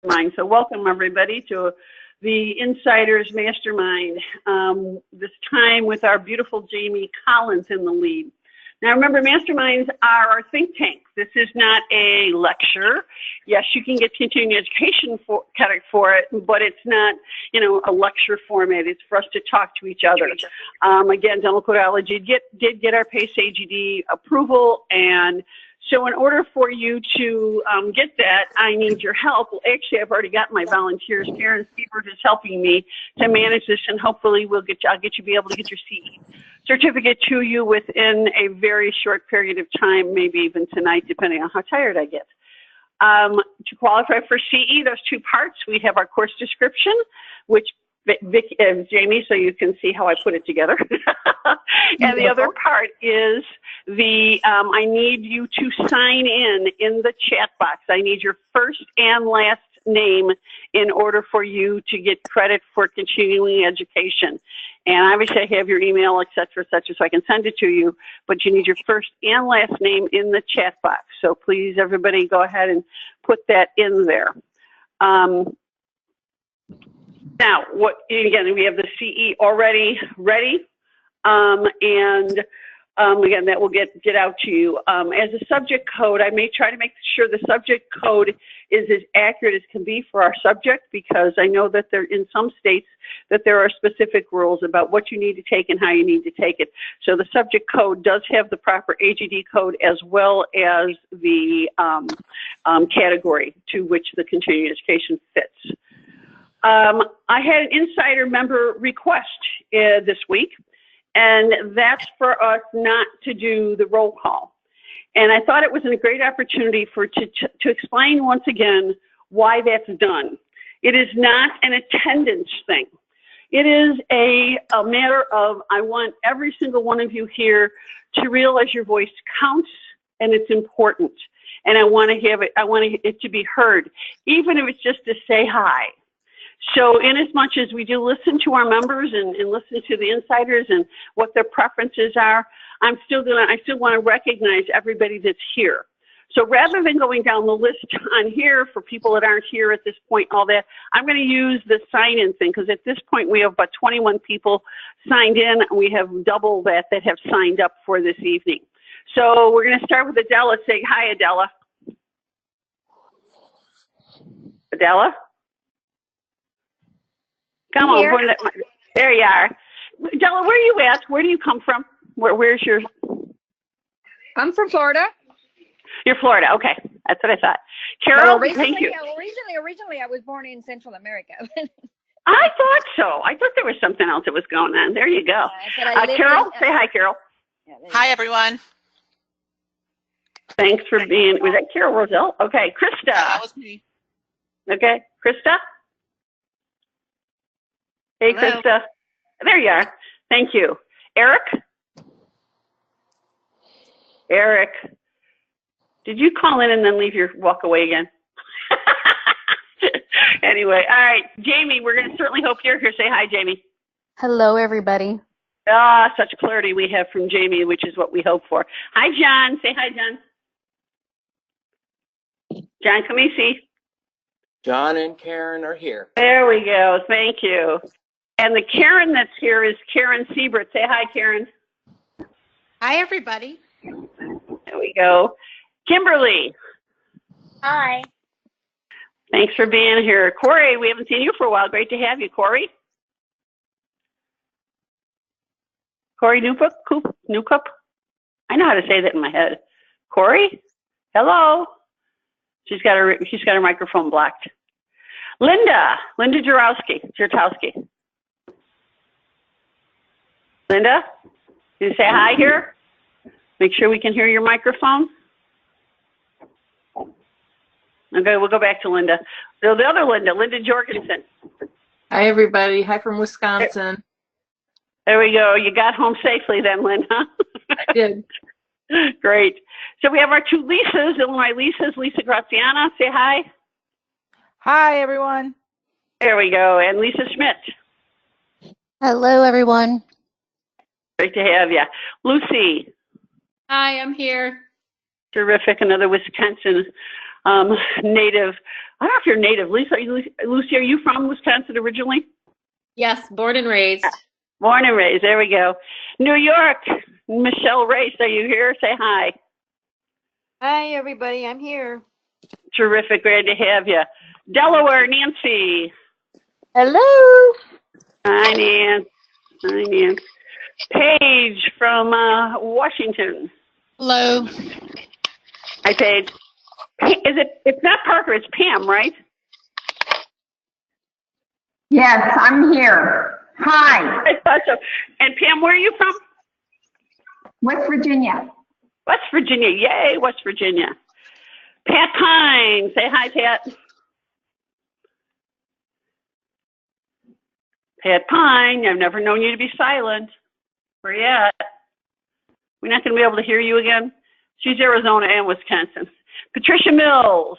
Mastermind. So welcome everybody to the Insiders Mastermind, this time with our beautiful Jamie Collins in the lead. Now remember, masterminds are our think tank. This is not a lecture. Yes, you can get continuing education credit for it, but it's not, a lecture format. It's for us to talk to each other. Again, Dental Codology did get our PACE AGD approval, and so in order for you to get that, I need your help. Well, actually, I've already got my volunteers. Karen Siebert is helping me to manage this, and hopefully I'll be able to get your CE certificate to you within a very short period of time, maybe even tonight, depending on how tired I get. To qualify for CE, there's two parts. We have our course description, which Jamie, so you can see how I put it together. And the other part is I need you to sign in the chat box. I need your first and last name in order for you to get credit for continuing education. And obviously I have your email, et cetera, so I can send it to you, but you need your first and last name in the chat box. So please, everybody, go ahead and put that in there. Now, again, we have the CE already ready, and again, that will get out to you. As a subject code, I may try to make sure the subject code is as accurate as can be for our subject, because I know that in some states that there are specific rules about what you need to take and how you need to take it. So the subject code does have the proper AGD code as well as the category to which the continuing education fits. I had an insider member request this week, and that's for us not to do the roll call. And I thought it was a great opportunity to explain once again why that's done. It is not an attendance thing. It is a matter of, I want every single one of you here to realize your voice counts and it's important. And I want it to be heard, even if it's just to say hi. So in as much as we do listen to our members and listen to the insiders and what their preferences are, I still want to recognize everybody that's here. So rather than going down the list on here for people that aren't here at this point, all that, I'm going to use the sign-in thing, because at this point we have about 21 people signed in. We have double that have signed up for this evening. So we're going to start with Adela. Say hi, Adela. Adela? Come on, there you are. Della, where are you at? Where do you come from? Where's your? I'm from Florida. You're Florida, okay. That's what I thought. Carol, thank you. Originally, I was born in Central America. I thought so. I thought there was something else that was going on. There you go. Carol, say hi, Carol. Hi, everyone. Thanks for being. Was that Carol Roselle? Okay, Krista. That was me. Okay, Krista. Hey, hello. Krista. There you are. Thank you. Eric? Eric, did you call in and then walk away again? Anyway, all right. Jamie, we're going to certainly hope you're here. Say hi, Jamie. Hello, everybody. Such clarity we have from Jamie, which is what we hope for. Hi, John. Say hi, John. John Camisi. John and Karen are here. There we go. Thank you. And the Karen that's here is Karen Siebert. Say hi, Karen. Hi, everybody. There we go. Kimberly. Hi. Thanks for being here. Corey, we haven't seen you for a while. Great to have you, Corey. Corey Newcup? I know how to say that in my head. Corey? Hello? She's got her microphone blocked. Linda Jurtowski. Linda, can you say hi here? Make sure we can hear your microphone. Okay, we'll go back to Linda. So the other Linda Jorgensen. Hi, everybody. Hi from Wisconsin. There we go. You got home safely then, Linda. I did. Great. So we have our two Lisas, Illinois Lisas. Lisa Graziana, say hi. Hi, everyone. There we go. And Lisa Schmidt. Hello, everyone. Great to have you. Lucy. Hi, I'm here. Terrific. Another Wisconsin native. I don't know if you're native. Lucy, are you from Wisconsin originally? Yes, born and raised. Born and raised. There we go. New York. Michelle Race, are you here? Say hi. Hi, everybody. I'm here. Terrific. Glad to have you. Delaware, Nancy. Hello. Hi, Nan. Hi, Nan. Paige from Washington. Hello. Hi, Paige. It's not Parker, it's Pam, right? Yes, I'm here. Hi. I thought so. And Pam, where are you from? West Virginia. West Virginia. Yay, West Virginia. Pat Pine. Say hi, Pat. Pat Pine, I've never known you to be silent. Where you at? We're not going to be able to hear you again. She's Arizona and Wisconsin. Patricia Mills.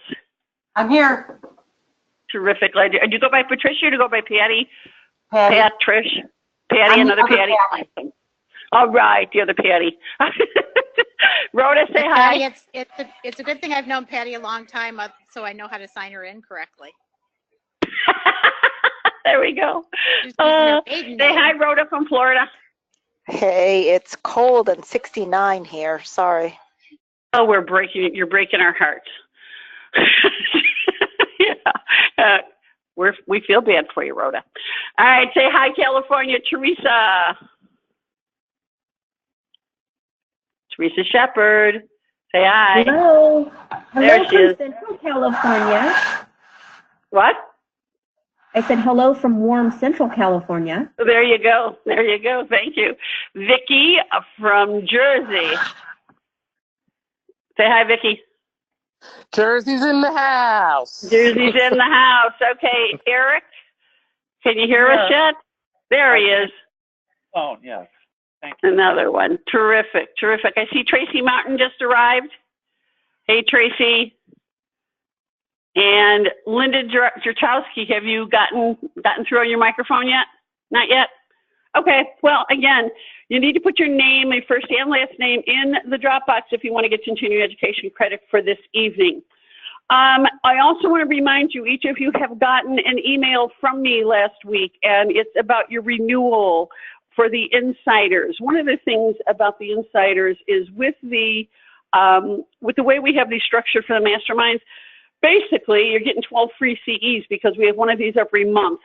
I'm here. Terrific. Do you go by Patricia or do you go by Patty? Patty. Pat, Trish. Patty, another Patty. Patty. All right, the other Patty. Rhoda, say hi. Patty, it's a good thing I've known Patty a long time, so I know how to sign her in correctly. There we go. Say hi, Rhoda from Florida. Hey, it's cold and 69 here. Sorry. Oh, you're breaking our hearts. Yeah. We feel bad for you, Rhoda. All right, say hi, California, Teresa. Teresa Shepard. Say hi. Hello. There Hello she is. from Central California. What? I said hello from warm Central California. There you go. There you go. Thank you. Vicki from Jersey. Say hi, Vicki. Jersey's in the house. Jersey's in the house. Okay, Eric, can you hear us yet? There he is. Oh, yes. Thank you. Another one. Terrific, terrific. I see Tracy Martin just arrived. Hey, Tracy. And Linda Jerchowski, have you gotten through on your microphone yet? Not yet? Okay, well, again, you need to put your name, your first and last name, in the Dropbox if you want to get continuing education credit for this evening. I also want to remind you, each of you have gotten an email from me last week, and it's about your renewal for the insiders. One of the things about the insiders is with the way we have these structured for the masterminds, basically, you're getting 12 free CEs because we have one of these every month.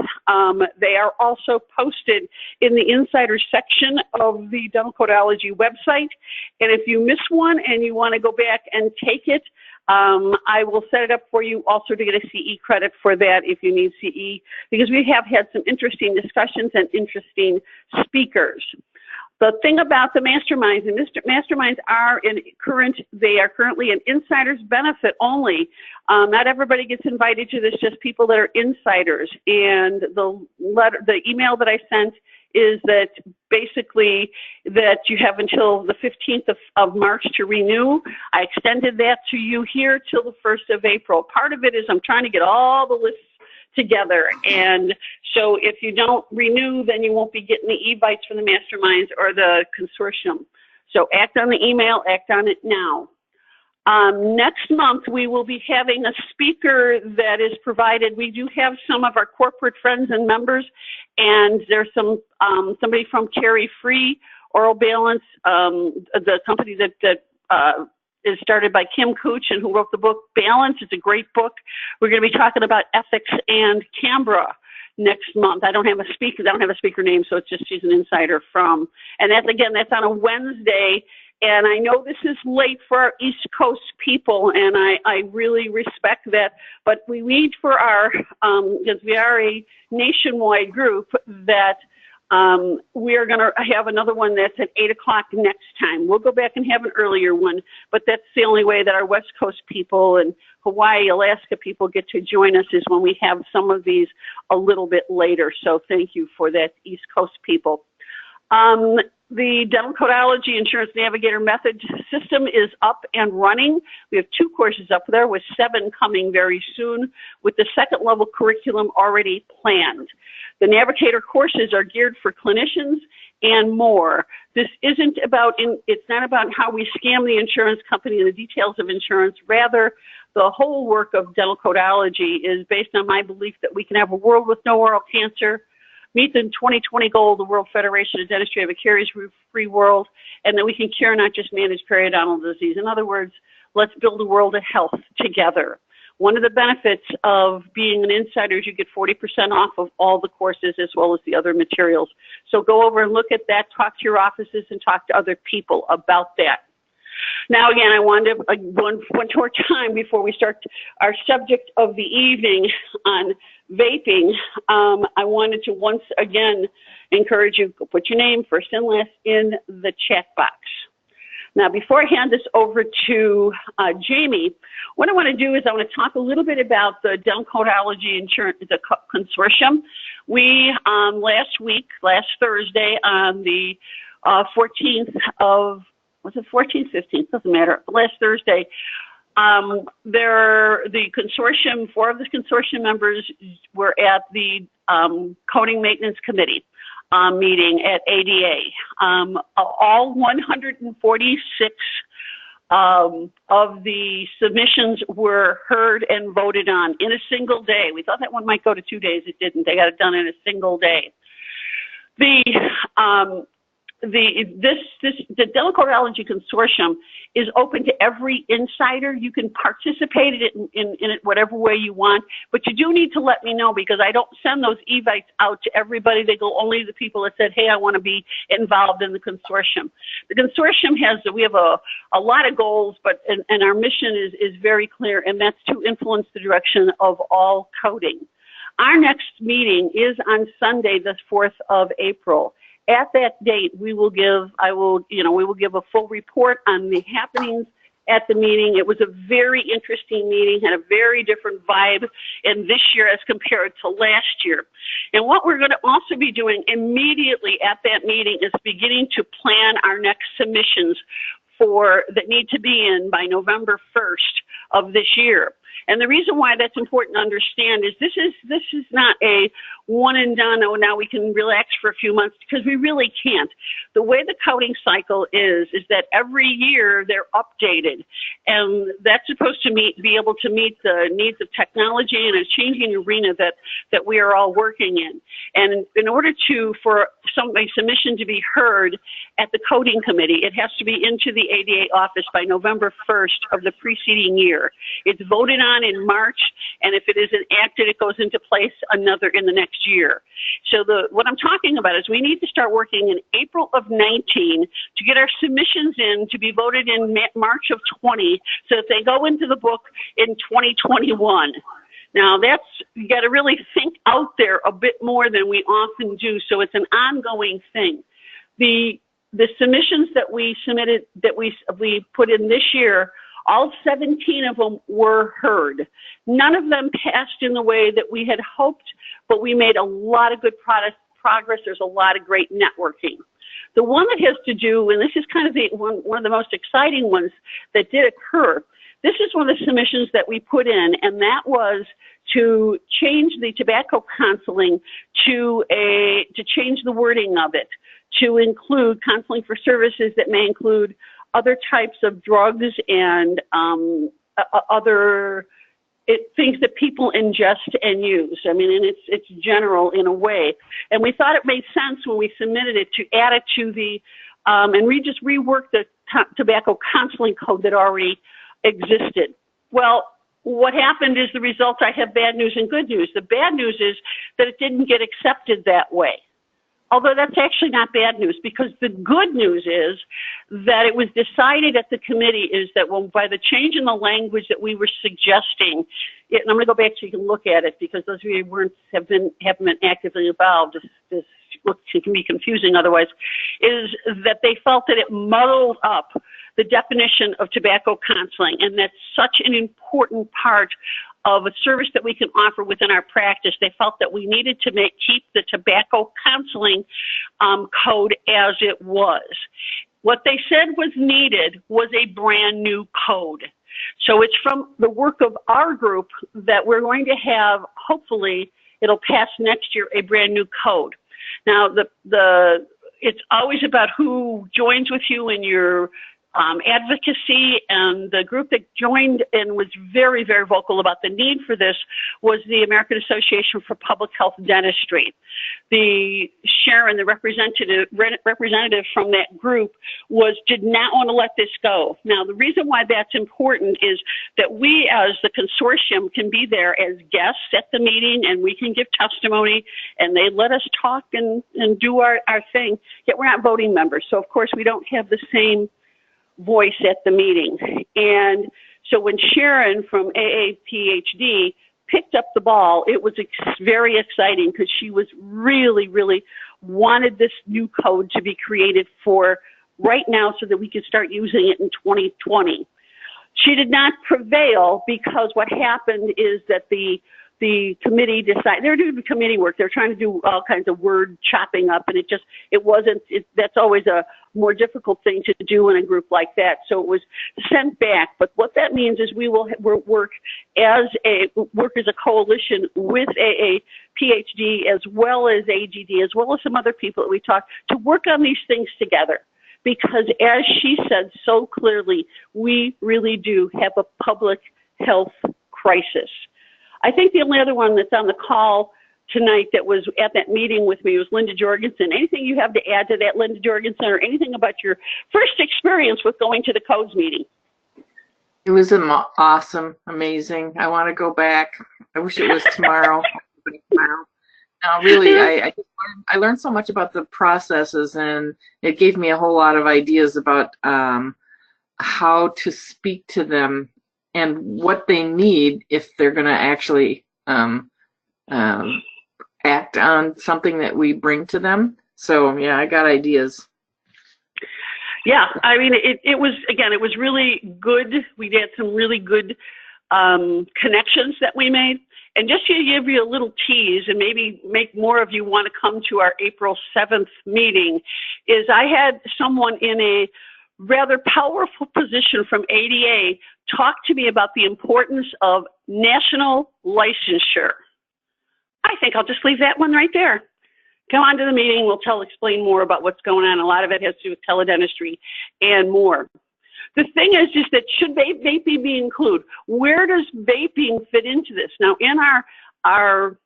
They are also posted in the insiders section of the Dental Codology website. And if you miss one and you want to go back and take it, I will set it up for you also to get a CE credit for that if you need CE, because we have had some interesting discussions and interesting speakers. The thing about the masterminds, and masterminds are currently an insider's benefit only. Not everybody gets invited to this, just people that are insiders. And the email that I sent is that basically that you have until the 15th of March to renew. I extended that to you here till the 1st of April. Part of it is I'm trying to get all the lists together, and so if you don't renew, then you won't be getting the e-bites from the masterminds or the consortium. So act on the email, act on it now. Next month, we will be having a speaker that is provided. We do have some of our corporate friends and members, and there's somebody from Carry Free Oral Balance, the company that is started by Kim Cooch and who wrote the book Balance. It's a great book. We're going to be talking about ethics and Canberra next month. I don't have a speaker name, so it's just she's an insider from. And that's on a Wednesday. And I know this is late for our East Coast people, and I really respect that. But we need for our, because we are a nationwide group, that we are going to have another one that's at 8 o'clock next time. We'll go back and have an earlier one, but that's the only way that our West Coast people and Hawaii, Alaska people get to join us, is when we have some of these a little bit later. So thank you for that, East Coast people. The Dental Codology Insurance Navigator Method system is up and running. We have 2 courses up there with 7 coming very soon, with the second level curriculum already planned. The Navigator courses are geared for clinicians and more. This it's not about how we scam the insurance company and the details of insurance. Rather, the whole work of dental codology is based on my belief that we can have a world with no oral cancer, meet the 2020 goal of the World Federation of Dentistry of a caries-free world, and that we can cure, not just manage periodontal disease. In other words, let's build a world of health together. One of the benefits of being an insider is you get 40% off of all the courses as well as the other materials. So go over and look at that, talk to your offices, and talk to other people about that. Now, again, I wanted to, one more time before we start our subject of the evening on vaping, I wanted to once again encourage you to put your name, first and last, in the chat box. Now, before I hand this over to Jamie, what I want to do is I want to talk a little bit about the Dental Codology Insurance Consortium. We, last Thursday, on the 14th of, was it 14th, 15th, doesn't matter, last Thursday, the consortium, 4 of the consortium members were at the Coding Maintenance Committee meeting at ADA. All 146 of the submissions were heard and voted on in a single day. We thought that one might go to 2 days. It didn't. They got it done in a single day. The Dental Codology Consortium is open to every insider. You can participate in it whatever way you want, but you do need to let me know, because I don't send those evites out to everybody. They go only to the people that said, hey, I want to be involved in the consortium. The consortium we have a lot of goals, and our mission is very clear, and that's to influence the direction of all coding. Our next meeting is on Sunday, the 4th of April. At that date, we will give a full report on the happenings at the meeting. It was a very interesting meeting, had a very different vibe in this year as compared to last year. And what we're going to also be doing immediately at that meeting is beginning to plan our next submissions that need to be in by November 1st of this year. And the reason why that's important to understand is this is not a one and done, oh, now we can relax for a few months, because we really can't. The way the coding cycle is that every year they're updated, and that's supposed to be able to meet the needs of technology and a changing arena that we are all working in. And in order for a submission to be heard at the coding committee, it has to be into the ADA office by November 1st of the preceding year. It's voted on in March, and if it isn't acted, it goes into place in the next year. So what I'm talking about is we need to start working in April of 19 to get our submissions in to be voted in March of 20, so that they go into the book in 2021. Now you got to really think out there a bit more than we often do, so it's an ongoing thing. The submissions that we submitted, that we put in this year, all 17 of them were heard. None of them passed in the way that we had hoped, but we made a lot of good progress. There's a lot of great networking. The one that has to do, and this is kind of one of the most exciting ones that did occur, this is one of the submissions that we put in, and that was to change the tobacco counseling to change the wording of it, to include counseling for services that may include other types of drugs and other things that people ingest and use. I mean, and it's general in a way. And we thought it made sense when we submitted it to add it to the, and we just reworked the tobacco counseling code that already existed. Well, what happened is the results, I have bad news and good news. The bad news is that it didn't get accepted that way. Although that's actually not bad news, because the good news is that it was decided at the committee is that by the change in the language that we were suggesting, and I'm going to go back so you can look at it, because those of you who haven't been actively involved, this can be confusing otherwise, is that they felt that it muddled up the definition of tobacco counseling, and that's such an important part of a service that we can offer within our practice. They felt that we needed to keep the tobacco counseling code as it was. What they said was needed was a brand new code. So it's from the work of our group that we're going to have, hopefully, it'll pass next year, a brand new code. Now, it's always about who joins with you in your advocacy, and the group that joined and was very, very vocal about the need for this was the American Association for Public Health Dentistry. The Sharon, the representative from that group, did not want to let this go. Now, the reason why that's important is that we, as the consortium, can be there as guests at the meeting, and we can give testimony, and they let us talk and do our thing. Yet we're not voting members, so of course we don't have the same voice at the meeting. And so when Sharon from AAPHD picked up the ball, it was very exciting, because she was really, really wanted this new code to be created for right now so that we could start using it in 2020. She did not prevail, because what happened is that the committee decided, they're doing committee work, they're trying to do all kinds of word chopping up, and that's always a more difficult thing to do in a group like that, so it was sent back. But what that means is we will work as a coalition with PhD, as well as AGD, as well as some other people that we talked to, work on these things together. Because as she said so clearly, we really do have a public health crisis. I think the only other one that's on the call tonight that was at that meeting with me was Linda Jorgensen. Anything you have to add to that, Linda Jorgensen, or anything about your first experience with going to the codes meeting? It was awesome, amazing. I want to go back. I wish it was tomorrow. No, really, I learned so much about the processes, and it gave me a whole lot of ideas about how to speak to them and what they need if they're going to actually act on something that we bring to them. So yeah, I got ideas. Yeah, I mean, it was really good. We had some really good connections that we made. And just to give you a little tease, and maybe make more of you want to come to our April 7th meeting, is I had someone in a rather powerful position from ADA talk to me about the importance of national licensure. I think I'll just leave that one right there. Come on to the meeting. We'll explain more about what's going on. A lot of it has to do with teledentistry and more. The thing is that should vaping be included? Where does vaping fit into this? Now, in our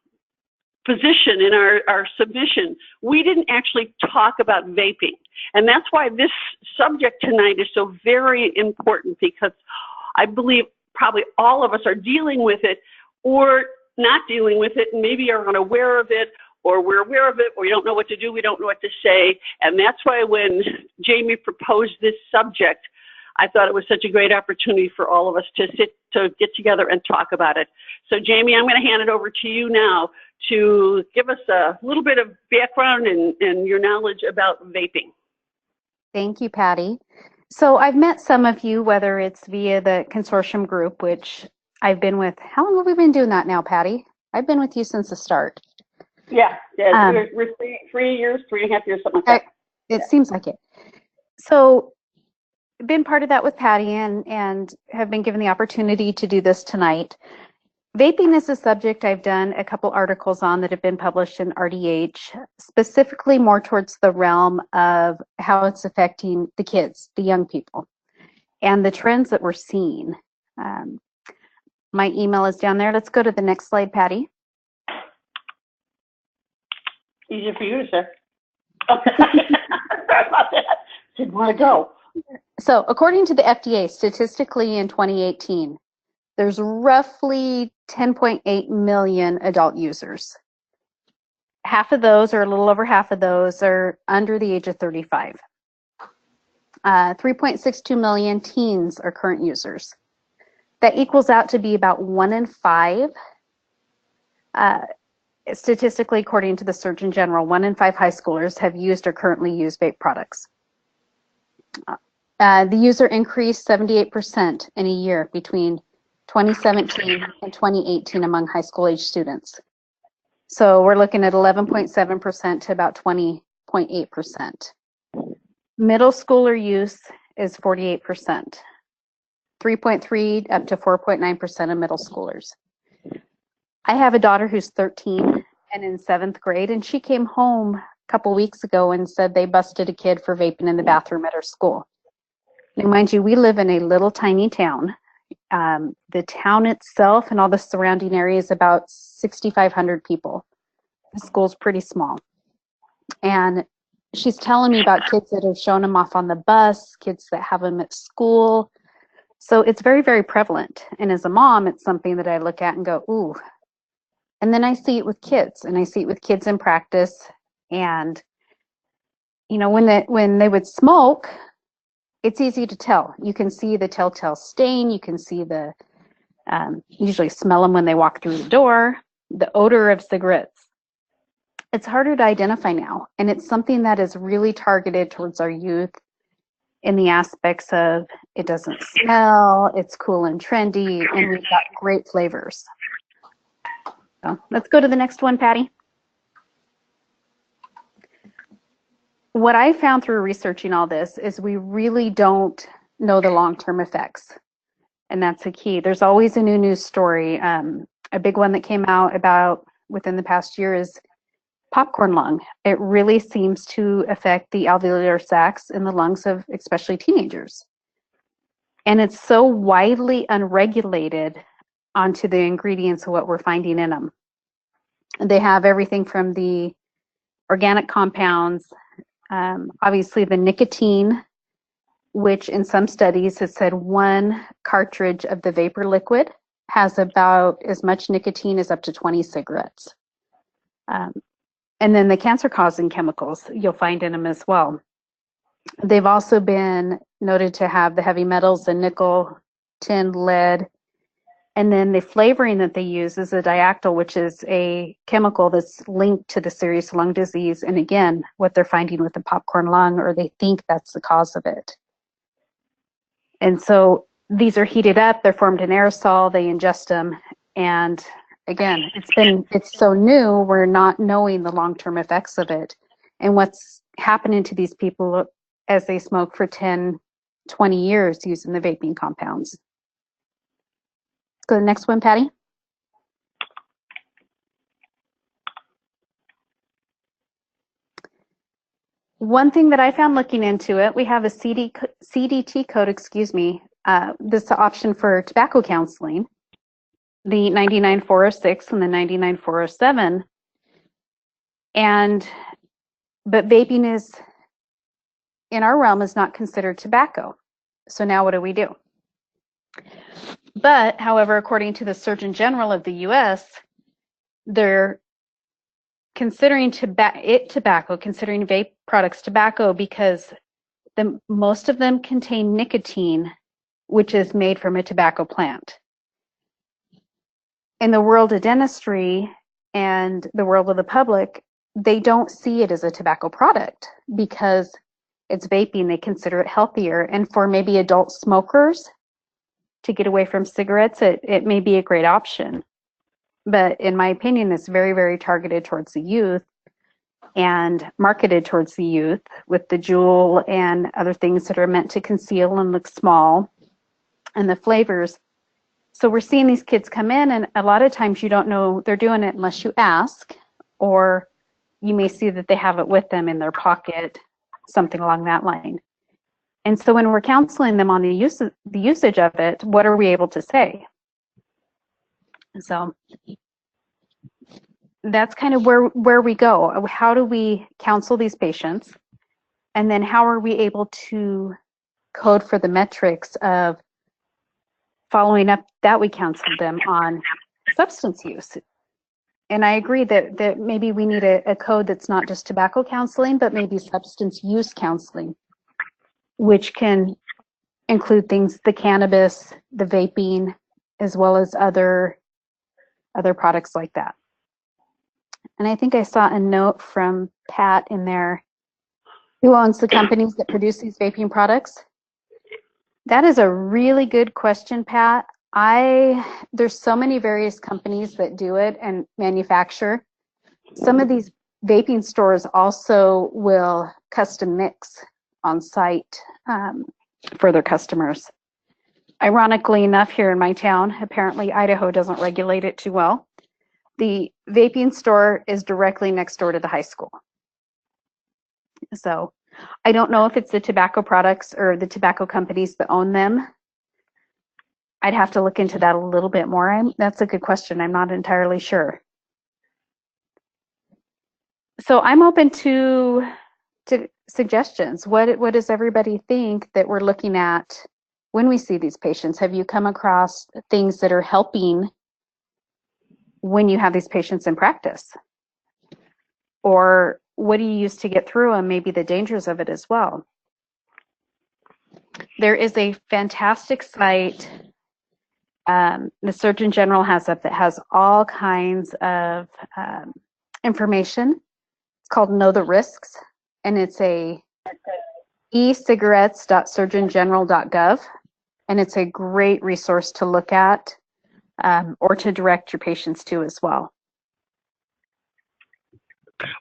position, in our submission, we didn't actually talk about vaping. And that's why this subject tonight is so very important, because I believe probably all of us are dealing with it or not dealing with it, and maybe are unaware of it, or we're aware of it, or we don't know what to do, we don't know what to say. And that's why when Jamie proposed this subject, I thought it was such a great opportunity for all of us to get together and talk about it. So Jamie, I'm going to hand it over to you now to give us a little bit of background and your knowledge about vaping. Thank you, Patty. So I've met some of you, whether it's via the consortium group, which I've been with. How long have we been doing that now, Patty? I've been with you since the start. Yeah, we're 3 years, 3.5 years, something like that. It seems like it. So been part of that with Patty and have been given the opportunity to do this tonight. Vaping is a subject I've done a couple articles on that have been published in RDH, specifically more towards the realm of how it's affecting the kids, the young people, and the trends that we're seeing. My email is down there. Let's go to the next slide, Patty. Easy for you to say. Sorry about that. Didn't want to go. So according to the FDA, statistically in 2018, there's roughly 10.8 million adult users. Half of those, or a little over half of those, are under the age of 35. 3.62 million teens are current users. That equals out to be about 1 in 5. Statistically, according to the Surgeon General, 1 in 5 high schoolers have used or currently use vape products. The user increased 78% in a year between 2017 and 2018 among high school age students. So we're looking at 11.7% to about 20.8%. Middle schooler use is 48%, 3.3 up to 4.9% of middle schoolers. I have a daughter who's 13 and in 7th grade, and she came home a couple weeks ago and said they busted a kid for vaping in the bathroom at her school. Now, mind you, we live in a little tiny town. The town itself and all the surrounding area is about 6,500 people. The school's pretty small. And she's telling me about kids that have shown them off on the bus, kids that have them at school. So it's very, very prevalent. And as a mom, it's something that I look at and go, ooh. And then I see it with kids, and I see it with kids in practice. And, you know, when they would smoke, it's easy to tell. You can see the telltale stain. You can see the, usually smell them when they walk through the door, the odor of cigarettes. It's harder to identify now. And it's something that is really targeted towards our youth in the aspects of it doesn't smell, it's cool and trendy, and we've got great flavors. So let's go to the next one, Patty. What I found through researching all this is we really don't know the long-term effects. And that's the key. There's always a new news story. A big one that came out about within the past year is popcorn lung. It really seems to affect the alveolar sacs in the lungs of especially teenagers. And it's so widely unregulated onto the ingredients of what we're finding in them. They have everything from the organic compounds, obviously the nicotine, which in some studies has said one cartridge of the vapor liquid has about as much nicotine as up to 20 cigarettes. And then the cancer-causing chemicals you'll find in them as well. They've also been noted to have the heavy metals and nickel, tin, lead, and then the flavoring that they use is a diactyl, which is a chemical that's linked to the serious lung disease. And again, what they're finding with the popcorn lung, or they think that's the cause of it. And so these are heated up, they're formed in aerosol, they ingest them, and again, it's so new, we're not knowing the long-term effects of it and what's happening to these people as they smoke for 10, 20 years using the vaping compounds. Let's go to the next one, Patty. One thing that I found looking into it, we have a CDT code, this is the option for tobacco counseling, the 99406 and the 99407. But vaping is, in our realm, is not considered tobacco. So now what do we do? But, however, according to the Surgeon General of the US, they're considering considering vape products tobacco because most of them contain nicotine, which is made from a tobacco plant. In the world of dentistry and the world of the public, they don't see it as a tobacco product because it's vaping. They consider it healthier. And for maybe adult smokers to get away from cigarettes, it may be a great option. But in my opinion, it's very, very targeted towards the youth and marketed towards the youth with the jewel and other things that are meant to conceal and look small and the flavors. So we're seeing these kids come in, and a lot of times you don't know they're doing it unless you ask, or you may see that they have it with them in their pocket, something along that line. And so when we're counseling them on the usage of it, what are we able to say? So that's kind of where we go. How do we counsel these patients? And then how are we able to code for the metrics of following up that we counseled them on substance use? And I agree that maybe we need a code that's not just tobacco counseling, but maybe substance use counseling, which can include things, the cannabis, the vaping, as well as other products like that. And I think I saw a note from Pat in there. Who owns the companies that produce these vaping products? That is a really good question, Pat. There's so many various companies that do it and manufacture. Some of these vaping stores also will custom mix on site for their customers. Ironically enough, here in my town, apparently Idaho doesn't regulate it too well. The vaping store is directly next door to the high school. So I don't know if it's the tobacco products or the tobacco companies that own them. I'd have to look into that a little bit more. That's a good question. I'm not entirely sure. So I'm open to suggestions. What does everybody think that we're looking at when we see these patients? Have you come across things that are helping when you have these patients in practice? Or what do you use to get through them? Maybe the dangers of it as well. There is a fantastic site the Surgeon General has up that has all kinds of information. It's called Know the Risks, and it's a e-cigarettes.surgeongeneral.gov, and it's a great resource to look at or to direct your patients to as well.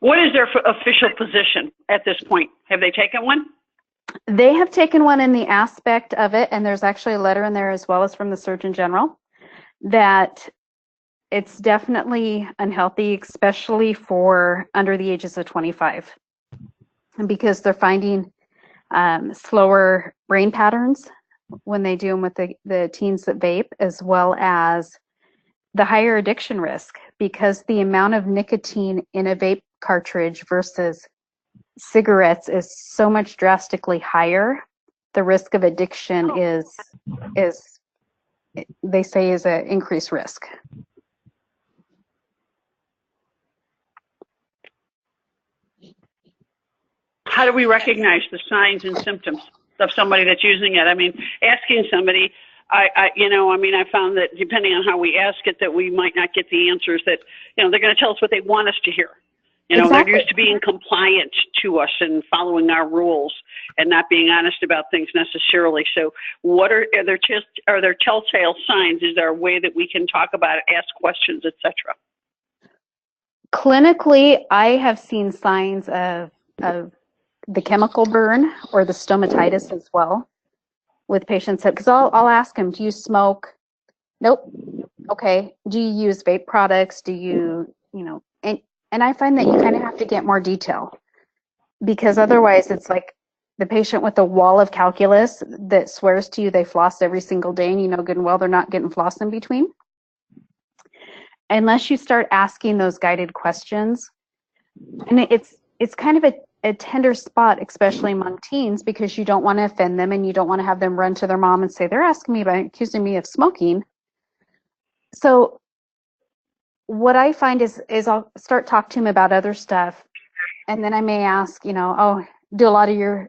What is their official position at this point? Have they taken one? They have taken one in the aspect of it, and there's actually a letter in there as well as from the Surgeon General, that it's definitely unhealthy, especially for under the ages of 25, and because they're finding slower brain patterns when they do them with the teens that vape, as well as the higher addiction risk, because the amount of nicotine in a vape cartridge versus cigarettes is so much drastically higher. The risk of addiction is they say is an increased risk. How do we recognize the signs and symptoms of somebody that's using it? I mean, asking somebody, I found that depending on how we ask it, that we might not get the answers that, they're going to tell us what they want us to hear. Exactly. They're used to being compliant to us and following our rules and not being honest about things necessarily. So what are there telltale signs? Is there a way that we can talk about it, ask questions, etc.? Clinically, I have seen signs of the chemical burn or the stomatitis as well with patients, because I'll ask them, do you smoke? Nope. Okay. Do you use vape products? Do you, and I find that you kind of have to get more detail, because otherwise it's like the patient with a wall of calculus that swears to you they floss every single day, and you know good and well they're not getting floss in between. Unless you start asking those guided questions, and it's kind of a tender spot, especially among teens, because you don't want to offend them and you don't want to have them run to their mom and say, they're asking me about accusing me of smoking. So what I find is I'll start talking to him about other stuff, and then I may ask, do a lot of your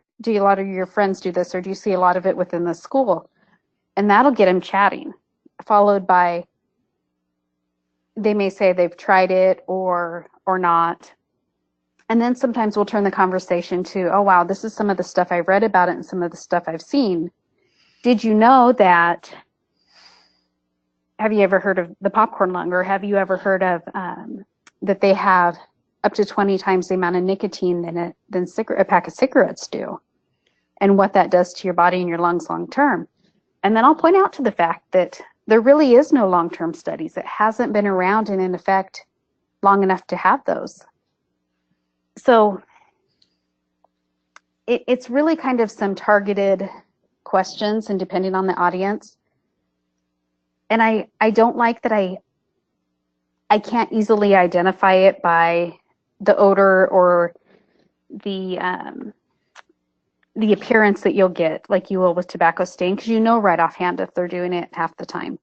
friends do this, or do you see a lot of it within the school? And that'll get him chatting, followed by they may say they've tried it or not. And then sometimes we'll turn the conversation to, oh wow, this is some of the stuff I've read about it and some of the stuff I've seen. Did you know that? Have you ever heard of the popcorn lung, or have you ever heard of that they have up to 20 times the amount of nicotine than a pack of cigarettes do, and what that does to your body and your lungs long term? And then I'll point out to the fact that there really is no long-term studies. It hasn't been around and in effect long enough to have those. So it's really kind of some targeted questions, and depending on the audience. And I don't like that I can't easily identify it by the odor or the appearance that you'll get, like you will with tobacco stain, because you know right offhand if they're doing it half the time.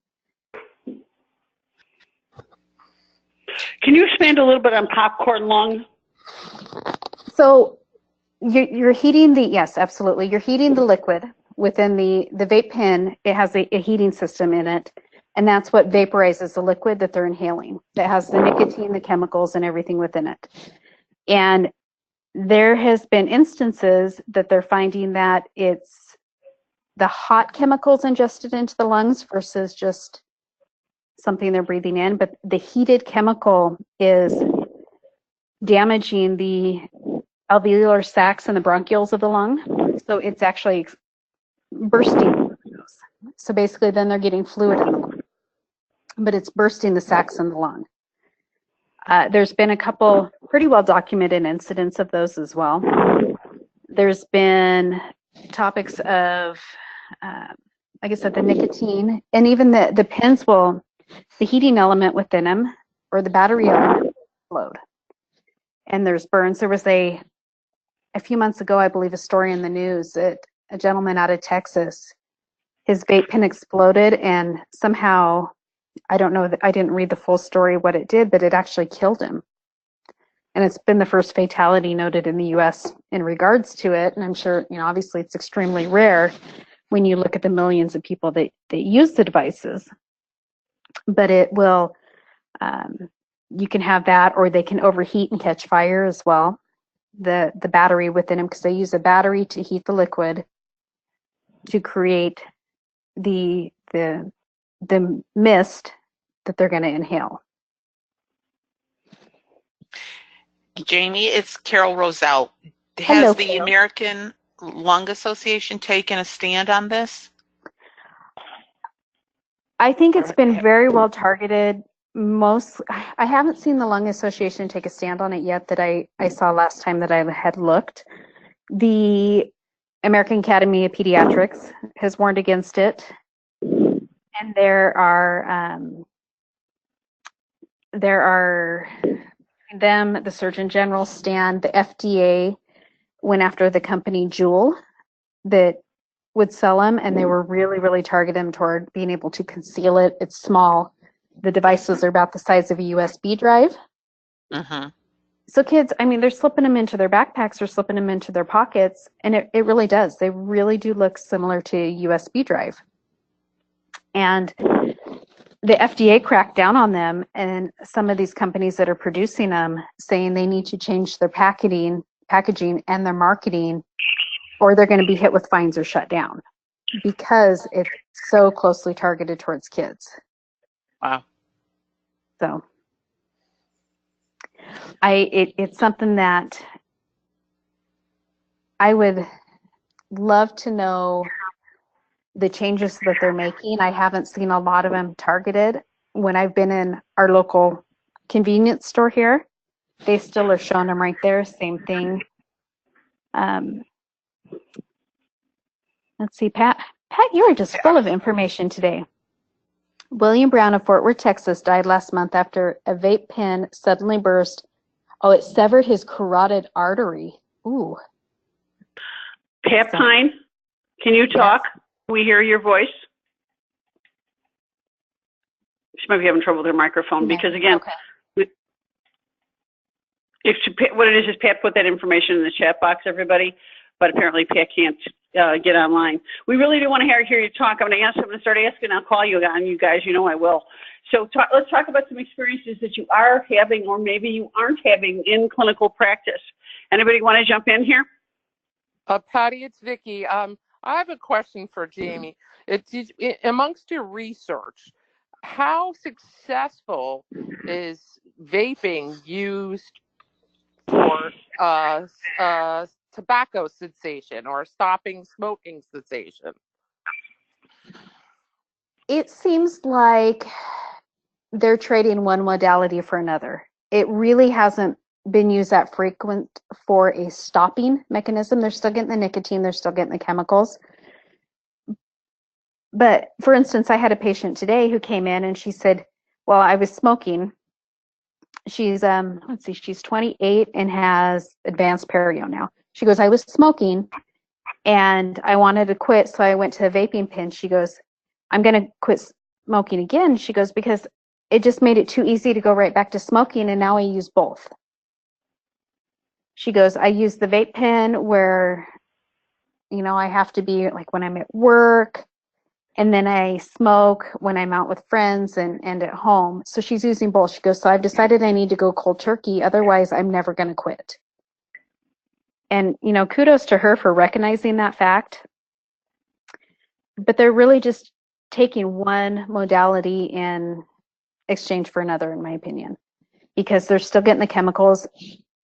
Can you expand a little bit on popcorn lung? So you're heating yes, absolutely. You're heating the liquid within the vape pen. It has a heating system in it. And that's what vaporizes the liquid that they're inhaling. That has the nicotine, the chemicals, and everything within it. And there has been instances that they're finding that it's the hot chemicals ingested into the lungs versus just something they're breathing in. But the heated chemical is damaging the alveolar sacs and the bronchioles of the lung. So it's actually bursting. So basically then they're getting fluid in the lung, but it's bursting the sacs in the lung. There's been a couple pretty well documented incidents of those as well. There's been topics of, like I said, the nicotine, and even the pins will, the heating element within them, or the battery element, explode. And there's burns. There was a few months ago, I believe, a story in the news that a gentleman out of Texas, his vape pen exploded, and somehow, I don't know, I didn't read the full story what it did, but it actually killed him. And it's been the first fatality noted in the U.S. in regards to it. And I'm sure, obviously it's extremely rare when you look at the millions of people that use the devices. But it will, you can have that, or they can overheat and catch fire as well. The battery within them, because they use a battery to heat the liquid to create the mist that they're going to inhale. Jamie, it's Carol Roselle. Hello, Has the Carol. American Lung Association taken a stand on this? I think it's been very well targeted. I haven't seen the Lung Association take a stand on it yet that I saw last time that I had looked. The American Academy of Pediatrics has warned against it. And there are the Surgeon General stand, the FDA went after the company Juul that would sell them, and they were really, really targeted them toward being able to conceal it. It's small. The devices are about the size of a USB drive. Mm-hmm. So kids, they're slipping them into their backpacks or slipping them into their pockets, and it really does. They really do look similar to a USB drive. And the FDA cracked down on them, and some of these companies that are producing them saying they need to change their packaging and their marketing, or they're going to be hit with fines or shut down, because it's so closely targeted towards kids. Wow. So it's something that I would love to know the changes that they're making. I haven't seen a lot of them targeted. When I've been in our local convenience store here, they still are showing them right there. Same thing. Let's see, Pat. Pat, you are just full of information today. William Brown of Fort Worth, Texas, died last month after a vape pen suddenly burst. Oh, it severed his carotid artery. Ooh. Pat Pine, can you talk? Can we hear your voice? She might be having trouble with her microphone because, again, what it is Pat put that information in the chat box, everybody, but apparently Pat can't get online. We really do want to hear you talk. I'm going to start asking. I'll call you on you guys. I will. So let's talk about some experiences that you are having, or maybe you aren't having, in clinical practice. Anybody want to jump in here? Patty, it's Vicki. I have a question for Jamie. Amongst your research, how successful is vaping used for tobacco cessation or stopping smoking cessation? It seems like they're trading one modality for another. It really hasn't been used that frequent for a stopping mechanism. They're still getting the nicotine, they're still getting the chemicals. But for instance, I had a patient today who came in and she said, well, I was smoking. She's she's 28 and has advanced perio now. She goes, I was smoking and I wanted to quit, so I went to a vaping pen. She goes, I'm going to quit smoking again. She goes, because it just made it too easy to go right back to smoking, and now I use both. She goes, I use the vape pen where, I have to be like when I'm at work, and then I smoke when I'm out with friends and at home. So she's using both. She goes, so I've decided I need to go cold turkey. Otherwise, I'm never going to quit. And, kudos to her for recognizing that fact. But they're really just taking one modality in exchange for another, in my opinion, because they're still getting the chemicals.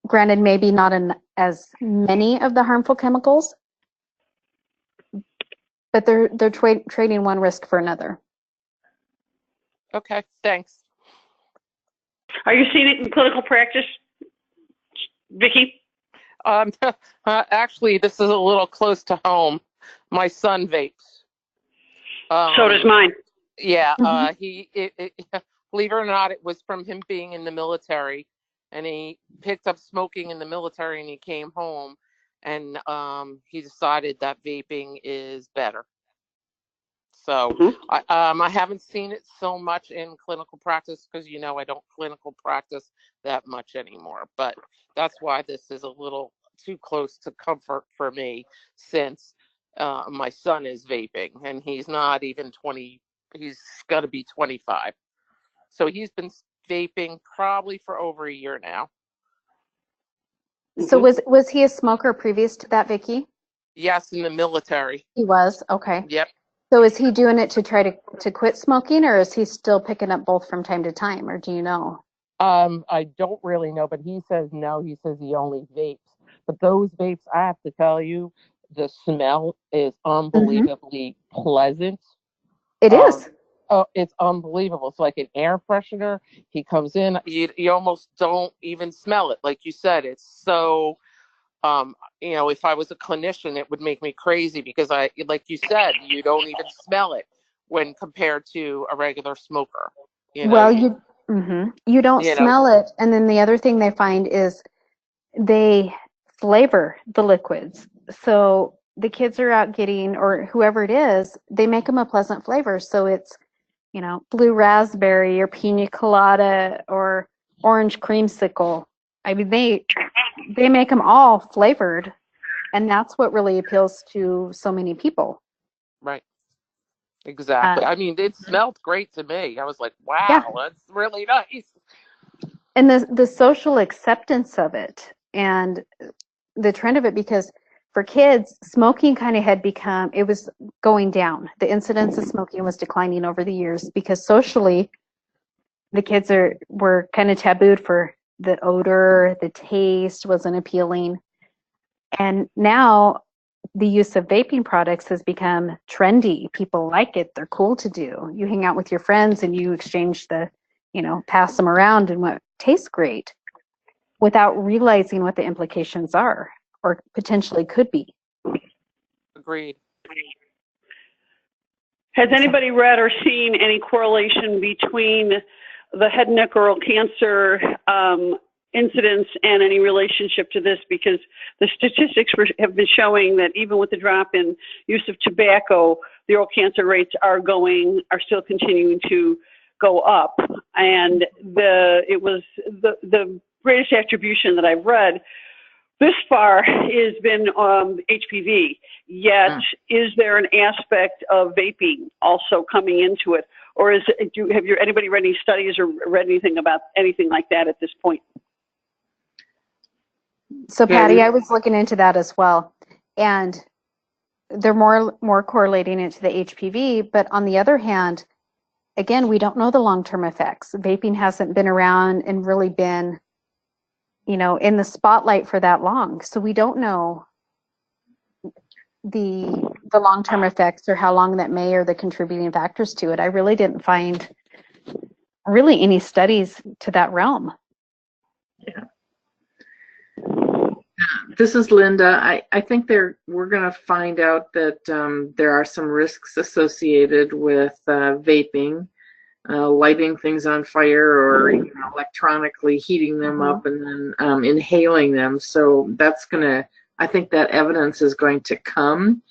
Granted, maybe not in as many of the harmful chemicals, but they're trading one risk for another. Okay, thanks. Are you seeing it in clinical practice, Vicki? Actually, this is a little close to home. My son vapes. So does mine. Yeah, believe it or not, it was from him being in the military, and he picked up smoking in the military, and he came home, and he decided that vaping is better. So I haven't seen it so much in clinical practice because, you know, I don't clinical practice that much anymore. But that's why this is a little too close to comfort for me, since my son is vaping and he's not even 20. He's got to be 25. So he's been vaping probably for over a year now. So was he a smoker previous to that, Vicky? Yes, in the military. He was. Okay. Yep. So is he doing it to try to quit smoking, or is he still picking up both from time to time, or do you know? I don't really know, but he says no. He says he only vapes. But those vapes, I have to tell you, the smell is unbelievably pleasant. It is. Oh, it's unbelievable. It's like an air freshener. He comes in, you almost don't even smell it. Like you said, it's so, you know, if I was a clinician, it would make me crazy because like you said, you don't even smell it when compared to a regular smoker. You know, Well, you don't smell it, and then the other thing they find is they flavor the liquids. So the kids are out getting, or whoever it is, they make them a pleasant flavor. So it's, you know, blue raspberry or pina colada or orange creamsicle. I mean, they make them all flavored, and that's what really appeals to so many people. Right. Exactly. I mean, it smelled great to me. I was like, wow, yeah. That's really nice. And the social acceptance of it and the trend of it, because for kids, smoking kind of had become, it was going down. The incidence of smoking was declining over the years because socially, the kids were kind of tabooed for the odor, the taste wasn't appealing. And now the use of vaping products has become trendy. People like it. They're cool to do. You hang out with your friends and you exchange pass them around and what tastes great without realizing what the implications are or potentially could be. Agreed. Has anybody read or seen any correlation between the head and neck oral cancer incidence and any relationship to this? Because the statistics have been showing that even with the drop in use of tobacco, the oral cancer rates are still continuing to go up. And the greatest attribution that I've read this far has been HPV. Yet, is there an aspect of vaping also coming into it, or have anybody read any studies or read anything about anything like that at this point? So, Patty, I was looking into that as well, and they're more correlating it to the HPV. But on the other hand, again, we don't know the long-term effects. Vaping hasn't been around and really been, in the spotlight for that long. So we don't know the long-term effects or how long that may or the contributing factors to it. I really didn't find really any studies to that realm. Yeah. This is Linda. I think we're going to find out that there are some risks associated with vaping. Lighting things on fire or electronically heating them up and then inhaling them. So I think that evidence is going to come.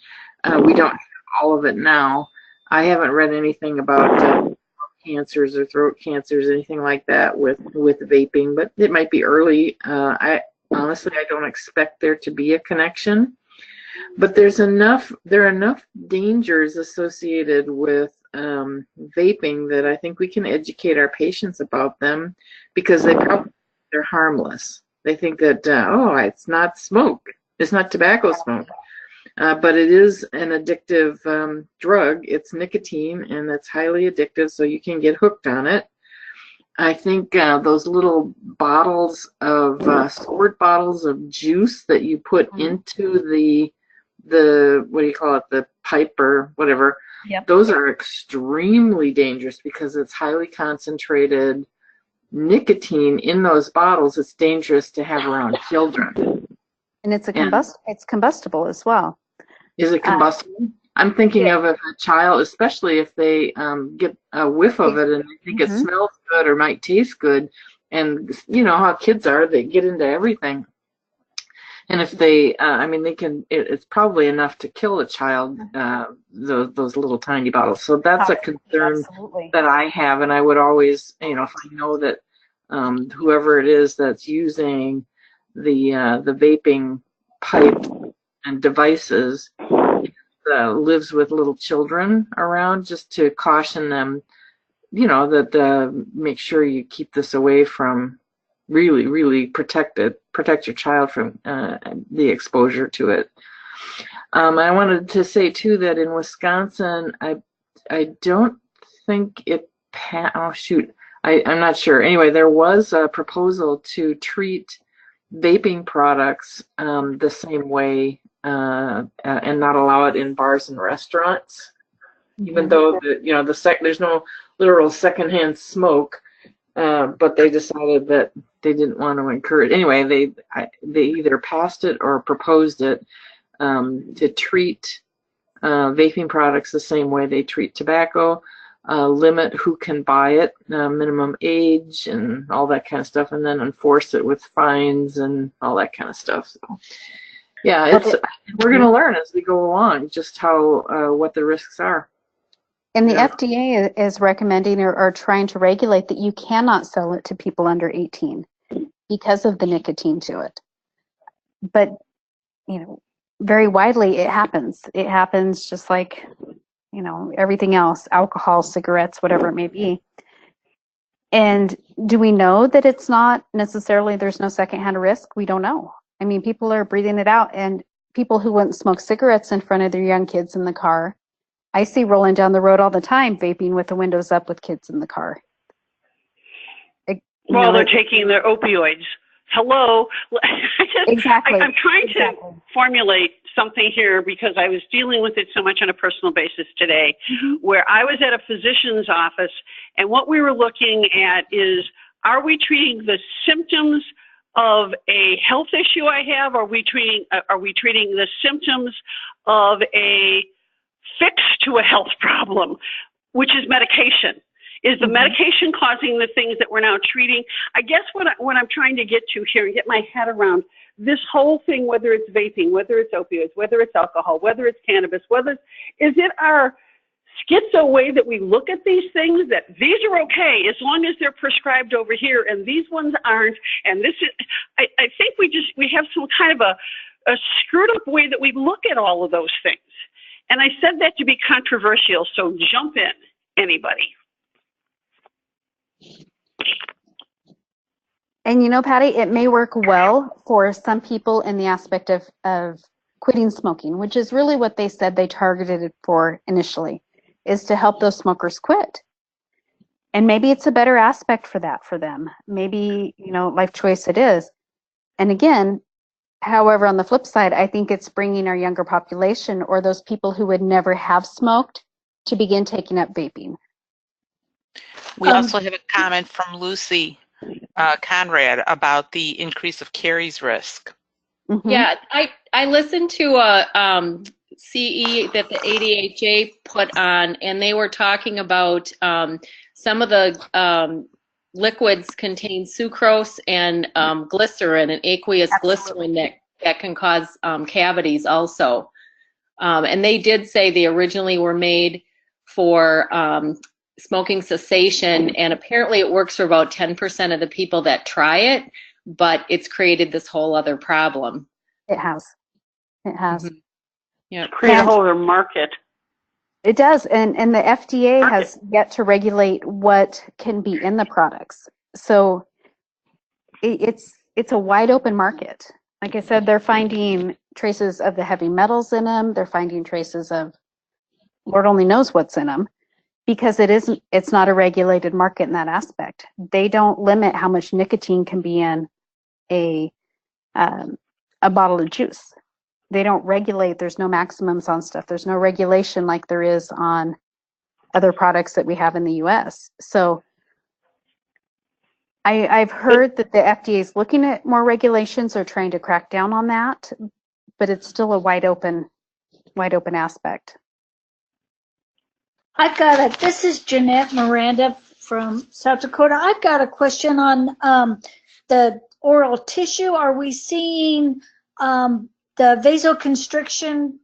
We don't have all of it now. I haven't read anything about cancers or throat cancers, anything like that with vaping, but it might be early. Honestly, I don't expect there to be a connection. But there are enough dangers associated with vaping that I think we can educate our patients about them, because they're harmless. They think that it's not smoke, it's not tobacco smoke, but it is an addictive drug. It's nicotine, and it's highly addictive, so you can get hooked on it. I think those little bottles of squirt bottles of juice that you put into the what do you call it, the pipe or whatever, those are extremely dangerous because it's highly concentrated nicotine in those bottles. It's dangerous to have around children. And it's it's combustible as well. Is it combustible? I'm thinking of if a child, especially if they get a whiff of it and they think it smells good or might taste good, and you know how kids are, they get into everything. And if they, I mean, they can, it's probably enough to kill a child, those little tiny bottles. So that's a concern that I have. And I would always, you know, if I know that whoever it is that's using the vaping pipe and devices lives with little children around, just to caution them, you know, that make sure you keep this away from, really protect your child from the exposure to it. I wanted to say too that in Wisconsin, I don't think it oh shoot, I'm not sure. Anyway, there was a proposal to treat vaping products the same way and not allow it in bars and restaurants, even though there's no literal secondhand smoke. But they decided that they didn't want to encourage. Anyway, they either passed it or proposed it to treat vaping products the same way they treat tobacco, limit who can buy it, minimum age, and all that kind of stuff, and then enforce it with fines and all that kind of stuff. So, yeah, we're going to learn as we go along just how what the risks are. And the FDA is recommending or trying to regulate that you cannot sell it to people under 18 because of the nicotine to it. But, you know, very widely it happens. It happens just like, you know, everything else, alcohol, cigarettes, whatever it may be. And do we know that it's not necessarily, there's no secondhand risk? We don't know. I mean, people are breathing it out, and people who wouldn't smoke cigarettes in front of their young kids in the car, I see rolling down the road all the time, vaping with the windows up with kids in the car. Well, they're taking their opioids. Hello. Exactly. I'm trying to formulate something here because I was dealing with it so much on a personal basis today, where I was at a physician's office, and what we were looking at is, are we treating the symptoms of a health issue I have? Or are we treating the symptoms of a fix to a health problem, which is medication? Is the medication causing the things that we're now treating? I guess what I'm trying to get to here and get my head around this whole thing, whether it's vaping, whether it's opioids, whether it's alcohol, whether it's cannabis, is it our schizo way that we look at these things, that these are okay as long as they're prescribed over here and these ones aren't? And this is, I think we have some kind of a screwed up way that we look at all of those things. And I said that to be controversial, so jump in, anybody. And you know, Patty, it may work well for some people in the aspect of quitting smoking, which is really what they said they targeted it for initially, is to help those smokers quit. And maybe it's a better aspect for that for them. Maybe, you know, life choice it is. And again, however, on the flip side, I think it's bringing our younger population, or those people who would never have smoked, to begin taking up vaping. We also have a comment from Lucy Conrad about the increase of caries risk. Yeah, I listened to a CE that the ADHA put on, and they were talking about some of the liquids contain sucrose and glycerin, and aqueous glycerin that can cause cavities also. And they did say they originally were made for smoking cessation, and apparently it works for about 10% of the people that try it, but it's created this whole other problem. It has. It has. Yeah. Create a whole other market. It does, and the FDA has yet to regulate what can be in the products. So it's a wide open market. Like I said, they're finding traces of the heavy metals in them. They're finding traces of Lord only knows what's in them, because it's not a regulated market in that aspect. They don't limit how much nicotine can be in a bottle of juice. They don't regulate. There's no maximums on stuff. There's no regulation like there is on other products that we have in the U.S. So I've heard that the FDA is looking at more regulations or trying to crack down on that, but it's still a wide open aspect. I've got this is Jeanette Miranda from South Dakota. I've got a question on the oral tissue. Are we seeing the vasoconstriction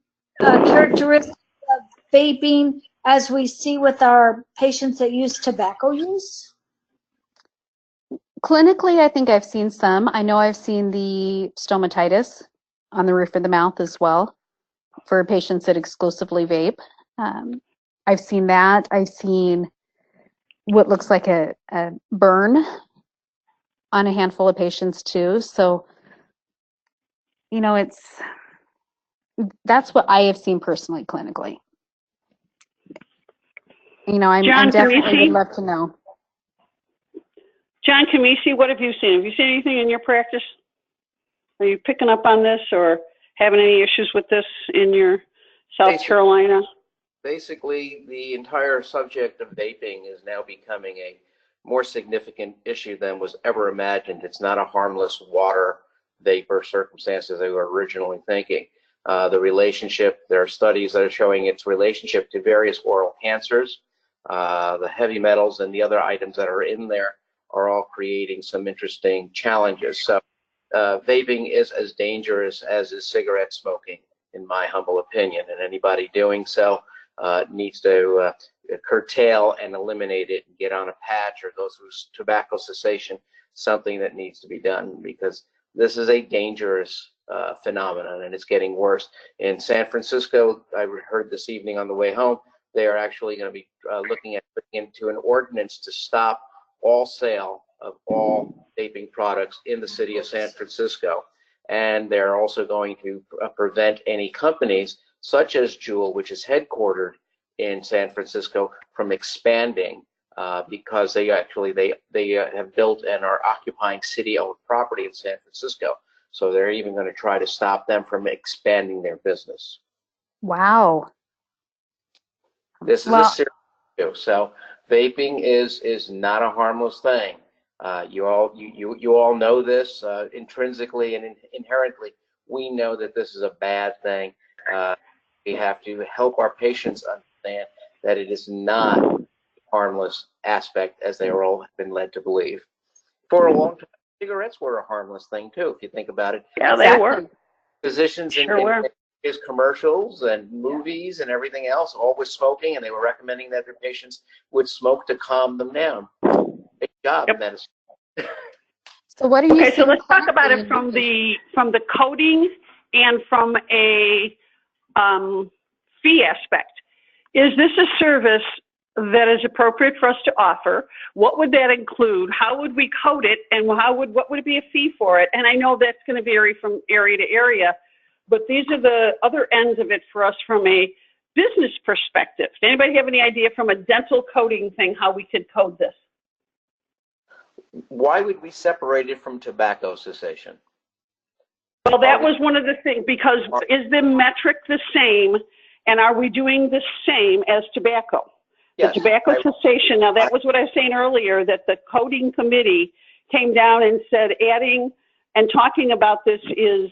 characteristics of vaping as we see with our patients that use tobacco use? Clinically, I think I've seen some. I know I've seen the stomatitis on the roof of the mouth as well for patients that exclusively vape. I've seen that. I've seen what looks like a burn on a handful of patients too. So, you know, that's what I have seen personally clinically. You know, I'm definitely would love to know. John Camisi, what have you seen? Have you seen anything in your practice? Are you picking up on this or having any issues with this in your South Carolina? Basically, the entire subject of vaping is now becoming a more significant issue than was ever imagined. It's not a harmless water vapor circumstance as they were originally thinking. The relationship, there are studies that are showing its relationship to various oral cancers, the heavy metals and the other items that are in there are all creating some interesting challenges. So vaping is as dangerous as is cigarette smoking, in my humble opinion, and anybody doing so needs to curtail and eliminate it and get on a patch or go through tobacco cessation, something that needs to be done, because this is a dangerous phenomenon and it's getting worse. In San Francisco, I heard this evening on the way home, they are actually going to be looking into an ordinance to stop all sale of all vaping products in the city of San Francisco. And they're also going to prevent any companies such as Juul, which is headquartered in San Francisco, from expanding because they have built and are occupying city-owned property in San Francisco. So they're even going to try to stop them from expanding their business. Wow. This is a serious issue. So vaping is not a harmless thing. You all know this intrinsically and inherently. We know that this is a bad thing. We have to help our patients understand that it is not a harmless aspect as they are all been led to believe. For a long time, cigarettes were a harmless thing too, if you think about it. Yeah, they were. Physicians in his commercials and movies and everything else, all was smoking, and they were recommending that their patients would smoke to calm them down. Great job, medicine. So what are you so let's talk about it from the coding and from a fee aspect. Is this a service that is appropriate for us to offer? What would that include? How would we code it, and what would it be a fee for it? And I know that's going to vary from area to area, but these are the other ends of it for us from a business perspective. Does anybody have any idea from a dental coding thing how we could code this? Why would we separate it from tobacco cessation? Well, that was one of the things, because is the metric the same, and are we doing the same as tobacco? Yes, the tobacco cessation, now that was what I was saying earlier, that the coding committee came down and said adding and talking about this is,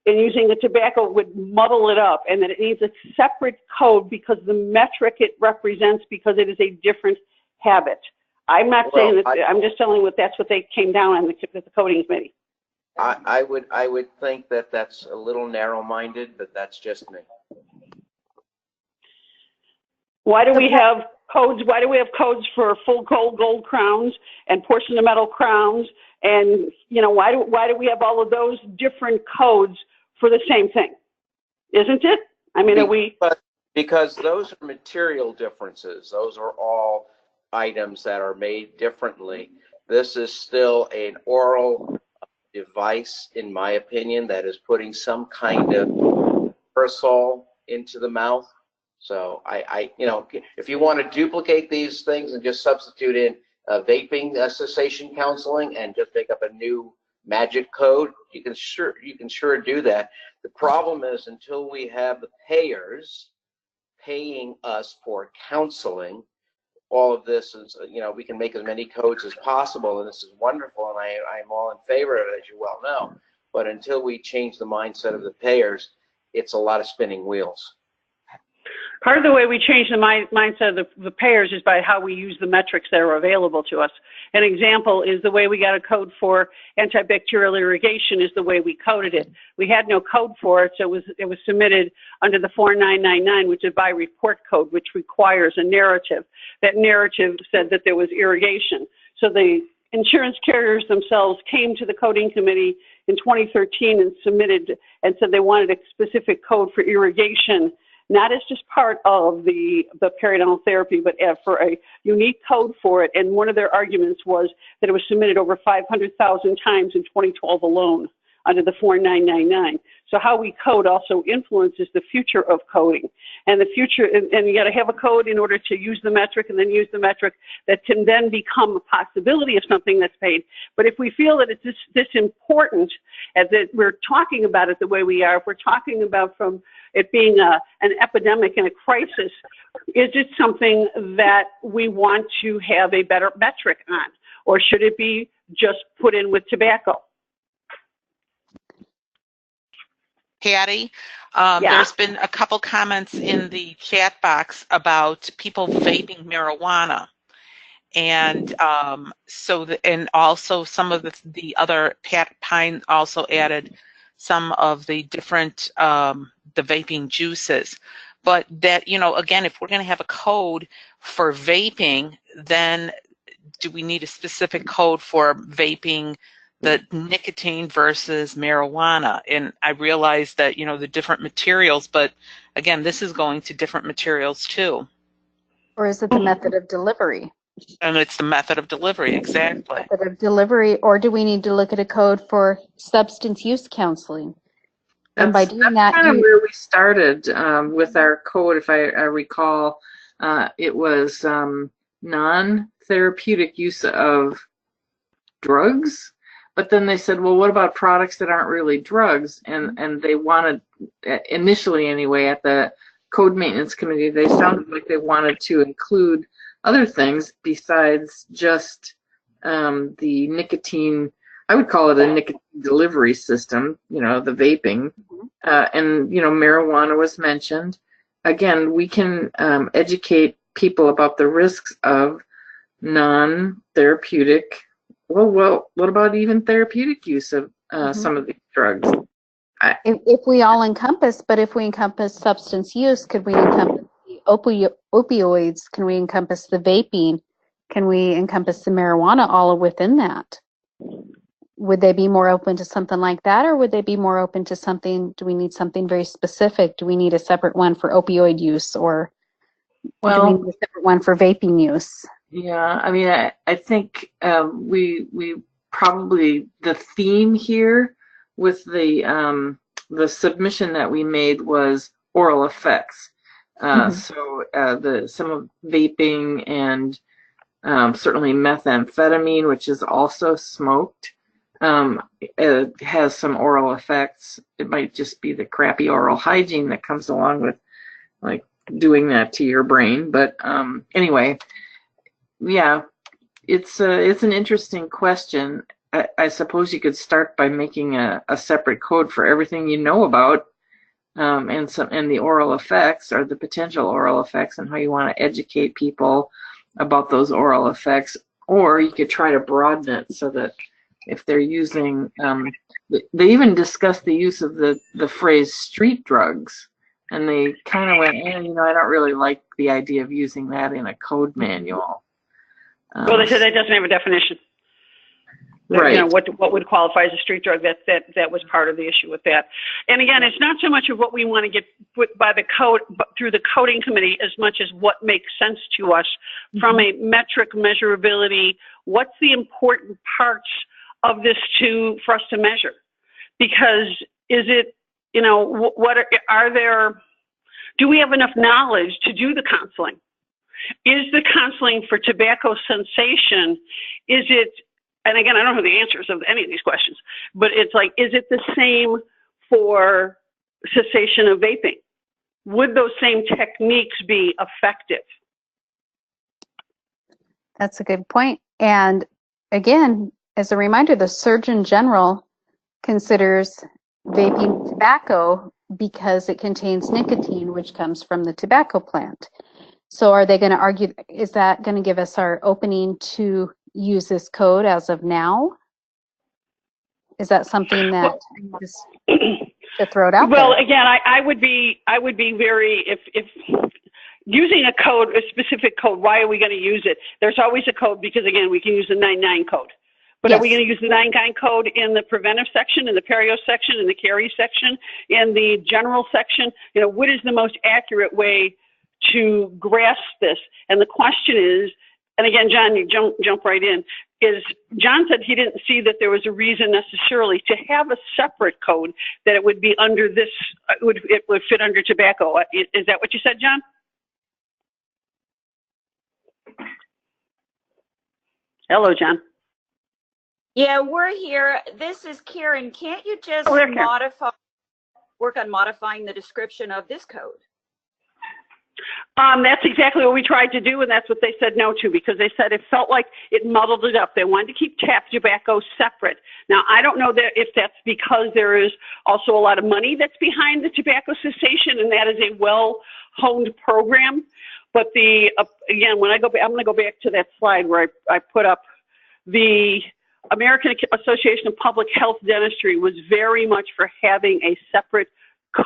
and using the tobacco would muddle it up, and that it needs a separate code because the metric it represents, because it is a different habit. I'm not saying that, I'm just telling you that's what they came down on the coding committee. I would think that that's a little narrow-minded, but that's just me. Why do we have codes? Why do we have codes for full gold crowns and portion of metal crowns? And you know, why do we have all of those different codes for the same thing? Isn't it? I mean, because those are material differences. Those are all items that are made differently. This is still an oral device, in my opinion, that is putting some kind of aerosol into the mouth. So you know, if you want to duplicate these things and just substitute in vaping cessation counseling and just make up a new magic code, you can sure do that. The problem is, until we have the payers paying us for counseling, all of this is, we can make as many codes as possible, and this is wonderful, and I'm all in favor of it, as you well know. But until we change the mindset of the payers, it's a lot of spinning wheels. Part of the way we change the mindset of the payers is by how we use the metrics that are available to us. An example is the way we got a code for antibacterial irrigation is the way we coded it. We had no code for it, so it was submitted under the 4999, which is by report code, which requires a narrative. That narrative said that there was irrigation. So the insurance carriers themselves came to the coding committee in 2013 and submitted and said they wanted a specific code for irrigation, not as just part of the periodontal therapy, but for a unique code for it. And one of their arguments was that it was submitted over 500,000 times in 2012 alone under the 4999. So how we code also influences the future of coding. And the future, and you got to have a code in order to use the metric, and then use the metric that can then become a possibility of something that's paid. But if we feel that it's this important, and that we're talking about it the way we are, if we're talking about from it being an epidemic and a crisis, is it something that we want to have a better metric on? Or should it be just put in with tobacco? Patty, Yeah. there's been a couple comments in the chat box about people vaping marijuana. And and also some of the other, Pat Pine also added some of the different, the vaping juices. But that, again, if we're going to have a code for vaping, then do we need a specific code for vaping the nicotine versus marijuana? And I realize that, the different materials, but again, this is going to different materials too. Or is it the method of delivery? And it's the method of delivery, exactly. Method of delivery, or do we need to look at a code for substance use counseling? And by doing that, kind of where we started with our code, if I recall. It was non-therapeutic use of drugs, but then they said, well, what about products that aren't really drugs? And they wanted, initially anyway, at the code maintenance committee, they sounded like they wanted to include other things besides just the nicotine. I would call it a nicotine delivery system, the vaping. And, marijuana was mentioned. Again, we can educate people about the risks of non-therapeutic, well, what about even therapeutic use of some of these drugs? If we all encompass, but if we encompass substance use, could we encompass the opioids? Can we encompass the vaping? Can we encompass the marijuana all within that? Would they be more open to something like that, or would they be more open to something? Do we need something very specific? Do we need a separate one for opioid use, or do we need a separate one for vaping use? Yeah, I mean, I think we probably, the theme here with the submission that we made was oral effects. So some of vaping and certainly methamphetamine, which is also smoked, it has some oral effects. It might just be the crappy oral hygiene that comes along with like doing that to your brain. But anyway, yeah, it's an interesting question. I suppose you could start by making a separate code for everything you know about, and the oral effects, or the potential oral effects, and how you want to educate people about those oral effects. Or you could try to broaden it so that if they're using, they even discussed the use of the phrase street drugs, and they kind of went, I don't really like the idea of using that in a code manual. Well, they said that doesn't have a definition. Right. What would qualify as a street drug? That was part of the issue with that. And again, it's not so much of what we want to get put by the code, but through the coding committee, as much as what makes sense to us from a metric measurability. What's the important parts of this for us to measure? Because is it, do we have enough knowledge to do the counseling? Is the counseling for tobacco cessation, and again, I don't know the answers of any of these questions, but it's like, is it the same for cessation of vaping? Would those same techniques be effective? That's a good point. And again, as a reminder, the Surgeon General considers vaping tobacco because it contains nicotine, which comes from the tobacco plant. So are they going to argue, is that going to give us our opening to use this code as of now? Is that something that just to throw it out Well, there? again, I would be very, if using a code, a specific code, why are we going to use it? There's always a code because, again, we can use the 99 code. But Yes. Are we going to use the 99 code in the preventive section, in the perio section, in the carry section, in the general section? You know, what is the most accurate way to grasp this? And the question is, and again, John, you jump right in, is John said he didn't see that there was a reason necessarily to have a separate code, that it would be under this, it would fit under tobacco. Is that what you said, John? Hello, John. Yeah, we're here. This is Karen. Can't you just work on modifying the description of this code? That's exactly what we tried to do, and that's what they said no to, because they said it felt like it muddled it up. They wanted to keep tap tobacco separate. Now, I don't know that if that's because there is also a lot of money that's behind the tobacco cessation, and that is a well-honed program. But again, when I go back, I'm going to go back to that slide where I put up the American Association of Public Health Dentistry was very much for having a separate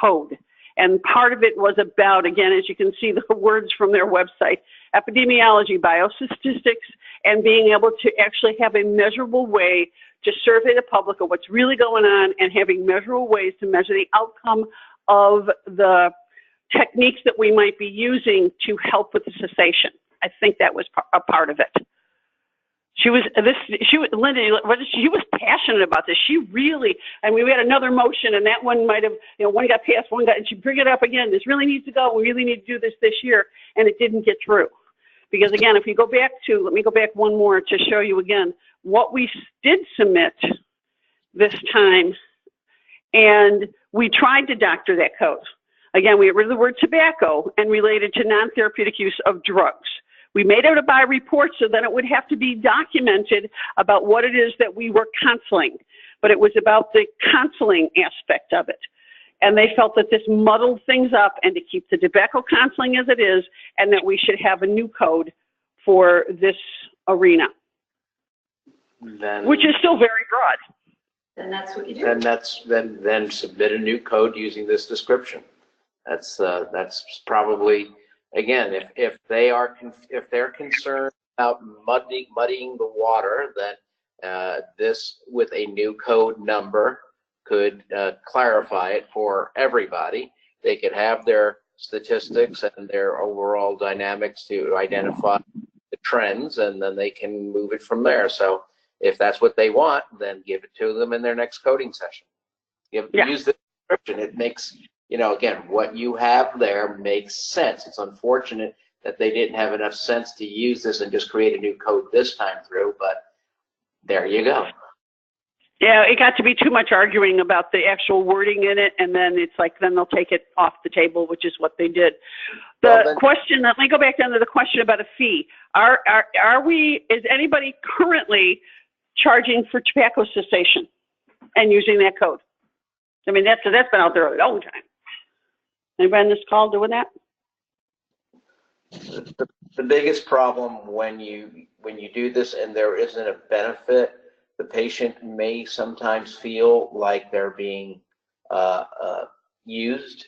code. And part of it was about, again, as you can see the words from their website, epidemiology, biostatistics, and being able to actually have a measurable way to survey the public of what's really going on and having measurable ways to measure the outcome of the techniques that we might be using to help with the cessation. I think that was a part of it. Linda, she was passionate about this. She really, I mean, we had another motion, and that one might have, one got passed, and she bring it up again. This really needs to go. We really need to do this year, and it didn't get through. Because again, if you go back to, let me go back one more to show you again what we did submit this time, and we tried to doctor that code. Again, we got rid of the word tobacco and related to non-therapeutic use of drugs. We made it a by report, so then it would have to be documented about what it is that we were counseling. But it was about the counseling aspect of it. And they felt that this muddled things up, and to keep the tobacco counseling as it is, and that we should have a new code for this arena, which is still very broad. Then that's what you do. Then submit a new code using this description. That's probably, again, if they're concerned about muddying the water, then this with a new code number could clarify it for everybody. They could have their statistics and their overall dynamics to identify the trends, and then they can move it from there. So if that's what they want, then give it to them in their next coding session. Use the description. It makes, again, what you have there makes sense. It's unfortunate that they didn't have enough sense to use this and just create a new code this time through, but there you go. Yeah, it got to be too much arguing about the actual wording in it, and then it's like, then they'll take it off the table, which is what they did. Question, let me go back down to the question about a fee. Is anybody currently charging for tobacco cessation and using that code? I mean, that's been out there a long time. Anybody on this call doing that? The biggest problem when you do this and there isn't a benefit, the patient may sometimes feel like they're being used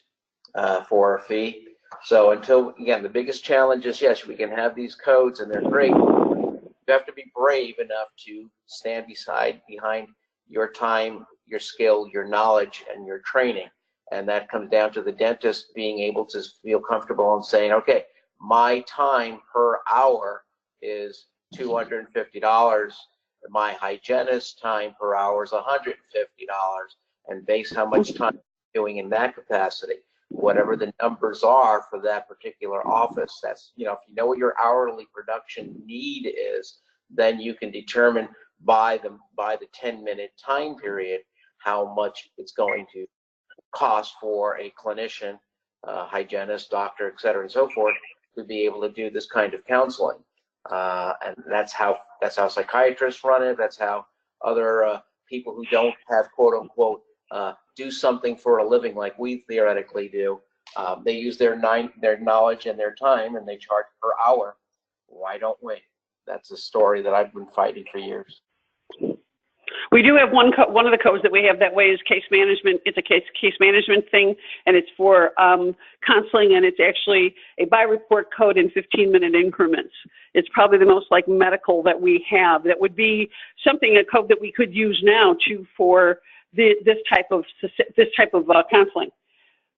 for a fee. So again, the biggest challenge is, yes, we can have these codes and they're great. You have to be brave enough to stand behind your time, your skill, your knowledge, and your training. And that comes down to the dentist being able to feel comfortable and saying, okay, my time per hour is $250. My hygienist time per hour is $150. And base how much time you're doing in that capacity, whatever the numbers are for that particular office. That's, if you know what your hourly production need is, then you can determine by the 10-minute time period how much it's going to cost for a clinician, hygienist, doctor, et cetera, and so forth, to be able to do this kind of counseling. And that's how psychiatrists run it. That's how other people who don't have quote unquote do something for a living like we theoretically do. They use their knowledge and their time, and they charge per hour. Why don't we? That's a story that I've been fighting for years. We do have one of the codes that we have that way is case management. It's a case management thing, and it's for counseling, and it's actually a by-report code in 15-minute increments. It's probably the most like medical that we have. That would be something, a code that we could use now for this type of counseling.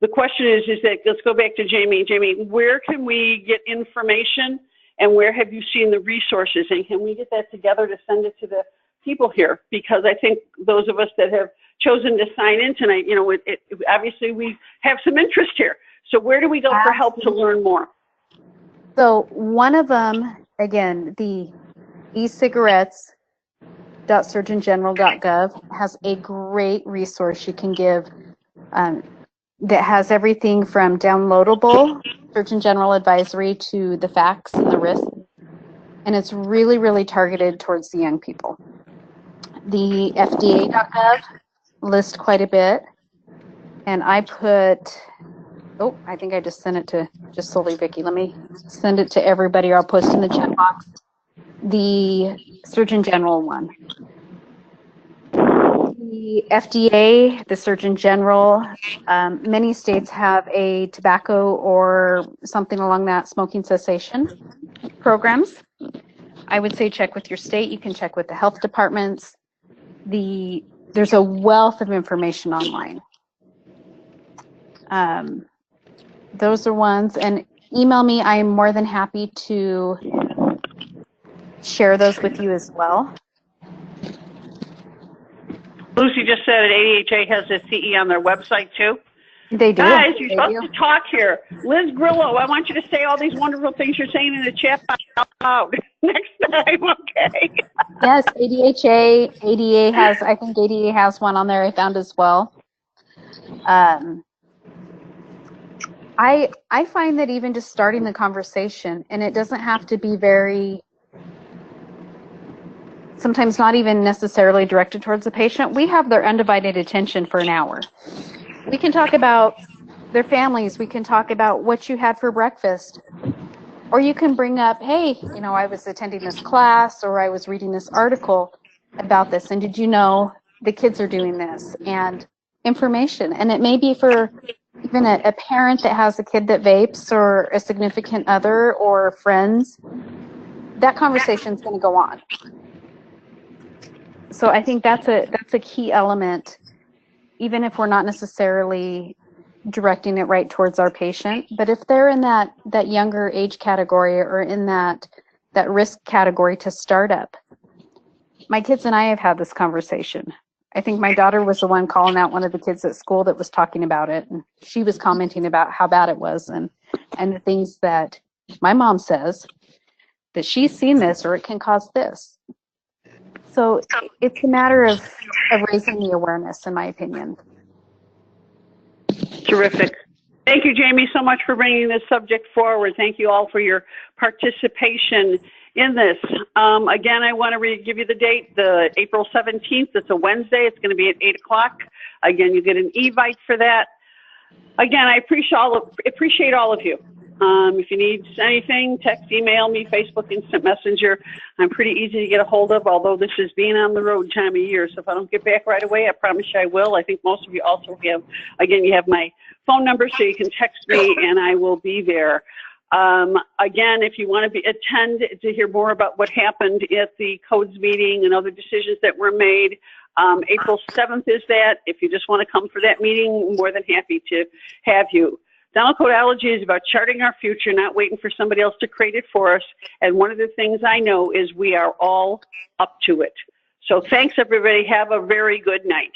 The question is that, let's go back to Jamie. Jamie, where can we get information, and where have you seen the resources, and can we get that together to send it to the people here? Because I think those of us that have chosen to sign in tonight, you know, obviously we have some interest here. So where do we go for help to learn more? So one of them, again, the ecigarettes.surgeongeneral.gov has a great resource you can give that has everything from downloadable Surgeon General advisory to the facts and the risks. And it's really, really targeted towards the young people. The FDA.gov lists quite a bit. And I put, I think I just sent it to just solely Vicki. Let me send it to everybody, or I'll post in the chat box. The Surgeon General one. The FDA, the Surgeon General, many states have a tobacco or something along that smoking cessation programs. I would say check with your state. You can check with the health departments. There's a wealth of information online. Those are ones, and email me. I am more than happy to share those with you as well. Lucy just said that ADHA has a CE on their website too. They do. Guys, you're supposed to talk here. Liz Grillo, I want you to say all these wonderful things you're saying in the chat box out loud next time, okay? Yes, ADHA, ADA has, I think ADA has one on there I found as well. I find that even just starting the conversation, and it doesn't have to be very, sometimes not even necessarily directed towards the patient. We have their undivided attention for an hour. We can talk about their families. We can talk about what you had for breakfast. Or you can bring up, hey, you know, I was attending this class, or I was reading this article about this, and did you know the kids are doing this? And information. And it may be for even a parent that has a kid that vapes, or a significant other, or friends. That conversation is going to go on. So I think that's a key element, even if we're not necessarily directing it right towards our patient. But if they're in that younger age category, or in that risk category to start up. My kids and I have had this conversation. I think my daughter was the one calling out one of the kids at school that was talking about it, and she was commenting about how bad it was, and the things that my mom says that she's seen this, or it can cause this. So it's a matter of raising the awareness, in my opinion. Terrific. Thank you, Jamie, so much for bringing this subject forward. Thank you all for your participation in this. Again, I want to give you the date, the April 17th. It's a Wednesday. It's going to be at 8 o'clock. Again, you get an e-vite for that. Again, I appreciate all of you. If you need anything, text, email me, Facebook, Instant Messenger. I'm pretty easy to get a hold of, although this is being on the road time of year. So if I don't get back right away, I promise you I will. I think most of you also have, again, you have my phone number, so you can text me and I will be there. Again, if you want to attend to hear more about what happened at the codes meeting and other decisions that were made, April 7th is that. If you just want to come for that meeting, more than happy to have you. Dental Codeology is about charting our future, not waiting for somebody else to create it for us. And one of the things I know is we are all up to it. So thanks, everybody. Have a very good night.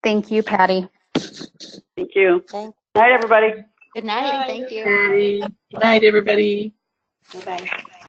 Thank you, Patty. Thank you. Good night, everybody. Good night. Thank you. Good night, everybody. Bye-bye.